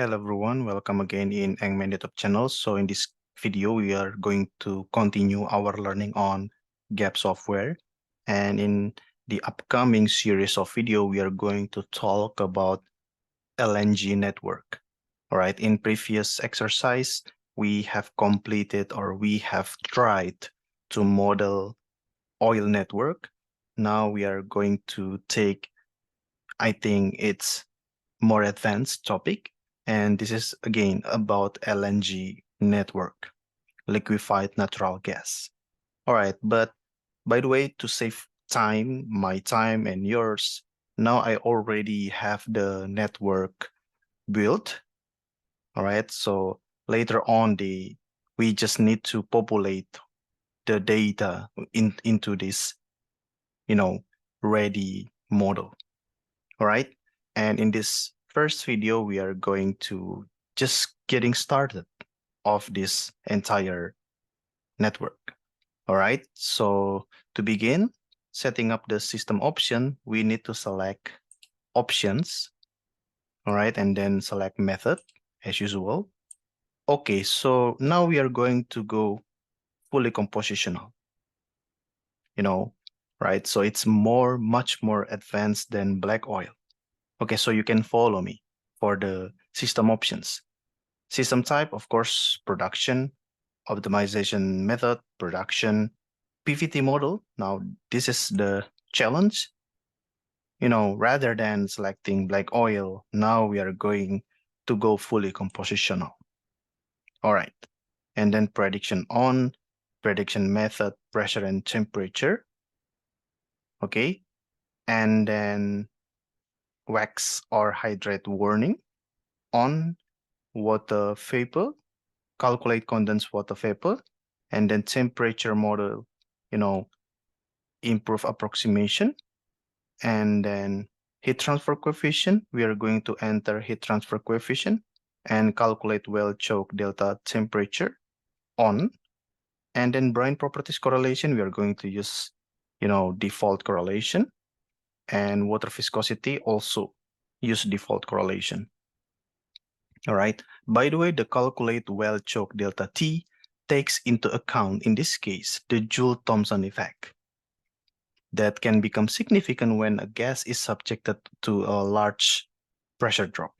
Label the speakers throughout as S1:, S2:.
S1: Hello everyone, welcome again in Eng-Man YouTube channel. So in this video, we are going to continue our learning on gap software. And in the upcoming series of video, we are going to talk about LNG network. All right, in previous exercise, we have completed or we have tried to model oil network. Now we are going to take, I think it's more advanced topic. And this is again about LNG network, liquefied natural gas. All right, but by the way, to save time, my time and yours, now I already have the network built. All right, so later on, we just need to populate the data into this, ready model. All right. And in this first video, we are going to just getting started of this entire network. All right. So to begin setting up the system option, we need to select options. All right. And then select method as usual. Okay. So now we are going to go fully compositional, right? So it's much more advanced than black oil. Okay, so you can follow me for the system options. System type, of course, production, optimization method, production, PVT model. Now, this is the challenge. Rather than selecting black oil, now we are going to go fully compositional. All right. And then prediction on, prediction method, pressure and temperature. Okay. And then wax or hydrate warning on water vapor, calculate condensed water vapor, and then temperature model, improve approximation, and then heat transfer coefficient. We are going to enter heat transfer coefficient and calculate well choke delta temperature on, and then brine properties correlation. We are going to use, default correlation, and water viscosity also use default correlation. All right. By the way, the calculate well choke delta T takes into account, in this case, the Joule-Thomson effect that can become significant when a gas is subjected to a large pressure drop.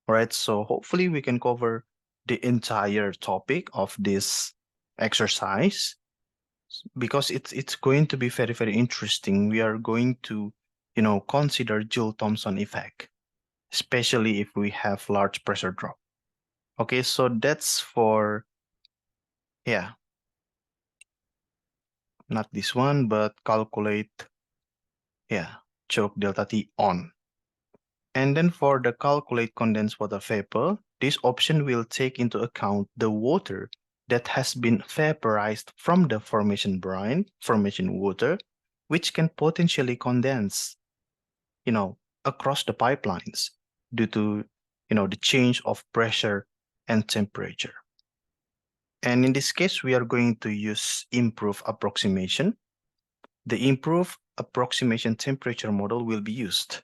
S1: All right. So hopefully we can cover the entire topic of this exercise because it's going to be very, very interesting. We are going to, consider Joule-Thomson effect, especially if we have large pressure drop. Okay, so that's for, not this one, but calculate, choke delta T on. And then for the calculate condensed water vapor, this option will take into account the water that has been vaporized from the formation brine, formation water, which can potentially condense, across the pipelines due to, the change of pressure and temperature. And in this case, we are going to use improved approximation. The improved approximation temperature model will be used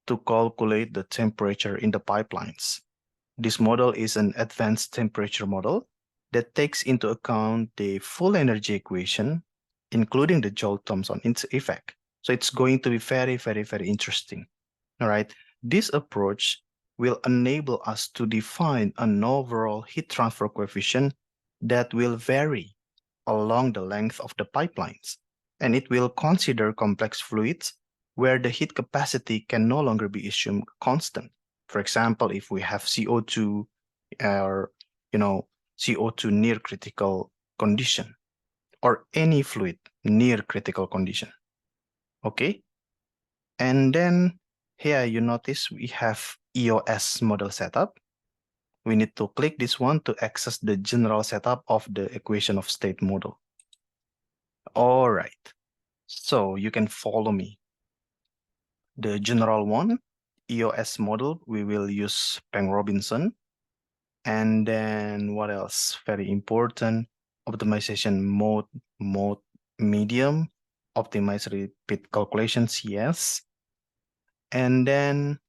S1: to calculate the temperature in the pipelines. This model is an advanced temperature model that takes into account the full energy equation, including the Joule-Thomson effect. So it's going to be very, very, very interesting. All right. This approach will enable us to define an overall heat transfer coefficient that will vary along the length of the pipelines, and it will consider complex fluids where the heat capacity can no longer be assumed constant. For example, if we have CO2 or, CO2 near critical condition, or any fluid near critical condition. Okay. And then here you notice we have EOS model setup. We need to click this one to access the general setup of the equation of state model. All right, so you can follow me. The general one, EOS model, we will use Peng-Robinson. And then what else? Very important, optimization mode medium, optimize repeat calculation CS. And then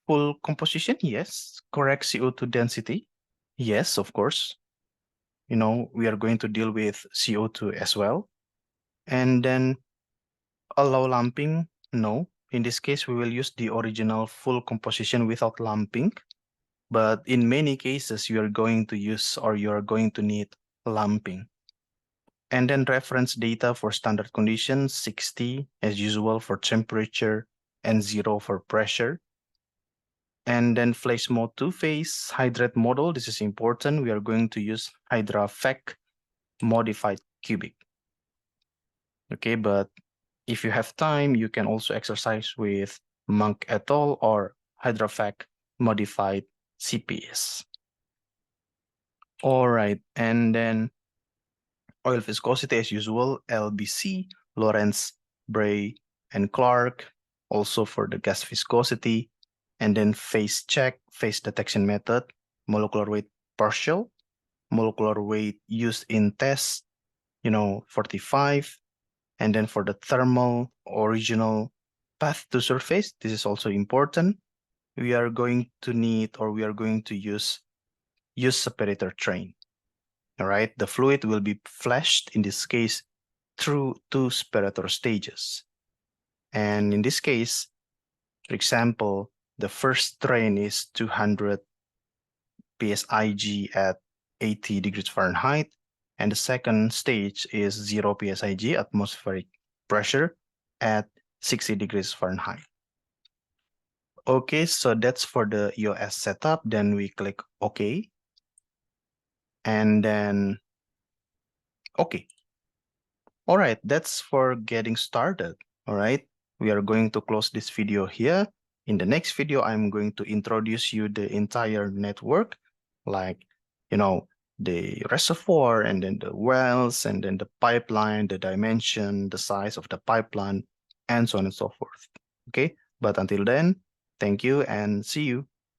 S1: Full composition, yes. Correct CO2 density, yes, of course. We are going to deal with CO2 as well. And then allow lumping, no. In this case, we will use the original full composition without lumping. But in many cases, you are going to use or you are going to need lumping. And then reference data for standard conditions, 60 as usual for temperature and 0 for pressure. And then Flash mode 2-phase hydrate model. This is important. We are going to use HydraFAC modified cubic. Okay, but if you have time, you can also exercise with Monk et al. Or HydraFAC modified CPS. All right, and then oil viscosity as usual, LBC, Lorentz, Bray, and Clark, also for the gas viscosity, and then phase check, phase detection method, molecular weight partial, molecular weight used in test, 45, and then for the thermal original path to surface, this is also important. We are going to need or we are going to use separator train. All right, the fluid will be flashed in this case through 2 separator stages. And in this case, for example, the first train is 200 psig at 80 degrees Fahrenheit, and the second stage is 0 psig atmospheric pressure at 60 degrees Fahrenheit. Okay, so that's for the EOS setup. Then we click OK. And then, okay. All right, that's for getting started. All right, we are going to close this video here. In the next video, I'm going to introduce you the entire network, like, the reservoir and then the wells and then the pipeline, the dimension, the size of the pipeline, and so on and so forth. Okay, but until then, thank you and see you.